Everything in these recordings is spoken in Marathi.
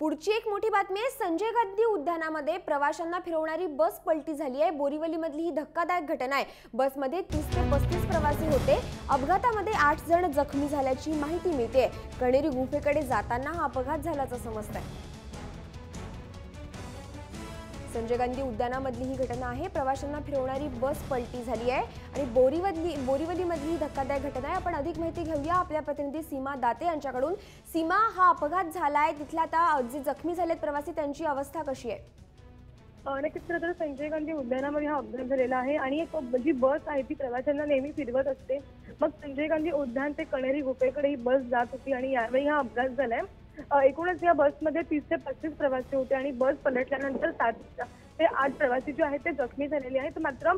पुढची एक मोठी बातमी आहे। संजय गांधी उद्यानामध्ये प्रवाशांना फिरवणारी बस पलटी झाली आहे। बोरीवलीमधली ही धक्कादायक घटना आहे। बसमध्ये 30 ते 35 प्रवासी होते। अपघातामध्ये 8 जण जखमी झाल्याची माहिती मिळते। कणेरी गुफेकडे जाताना हा अपघात झाल्याचं समजतंय। संजय गांधी उद्यानामधली ही घटना आहे। प्रवाशांना फिरवणारी बस पलटी झाली आहे आणि बोरीवलीमधली धक्कादायक घटना आहे। आपण अधिक माहिती घेऊया आपल्या प्रतिनिधी सीमा दाते यांच्याकडून। सीमा, हा अपघात झालाय, तिथला आता जे जखमी झालेत प्रवासी त्यांची अवस्था कशी आहे? नक्कीच तर संजय गांधी उद्यानामध्ये हा अपघात झालेला आहे आणि एक जी बस आहे ती प्रवाशांना नेहमी फिरवत असते। मग संजय गांधी उद्यान ते कणेरी गुफेकडे ही बस जात होती आणि यावेळी हा अपघात झालाय। एकूणच या बसमध्ये 30 ते 35 प्रवासी होते आणि बस पलटल्यानंतर 7 ते 8 प्रवासी जे आहेत ते जखमी झालेले आहेत। मात्र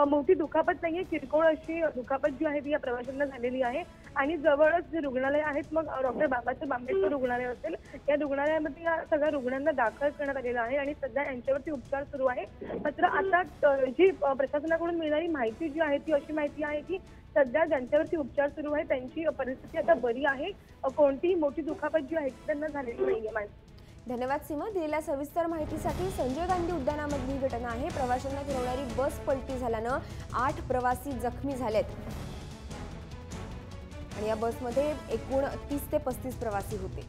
मोठी दुखापत नाहीये, किरकोळ अशी दुखापत जी आहे ती या प्रवाशांना झालेली आहे आणि जवळच जे रुग्णालय आहेत, मग डॉक्टर बाबासाहेब आंबेडकर रुग्णालय असेल, या रुग्णालयामध्ये या सगळ्या रुग्णांना दाखल करण्यात आलेलं आहे आणि सध्या यांच्यावरती उपचार सुरू आहे। मात्र आता जी प्रशासनाकडून मिळणारी माहिती जी आहे ती अशी माहिती आहे की सध्या ज्यांच्यावरती उपचार सुरू आहे त्यांची परिस्थिती आता बरी आहे। कोणतीही मोठी दुखापत जी आहे ती त्यांना झालेली नाहीये। धन्यवाद सीमा, दिलेल्या सविस्तर माहितीसाठी। संजय गांधी उद्यानामधली घटना आहे। प्रवाशांना फिरवणारी बस पलटी झाल्यानं 8 प्रवासी जखमी झालेत आणि या बसमध्ये एकूण 30 ते 35 प्रवासी होते।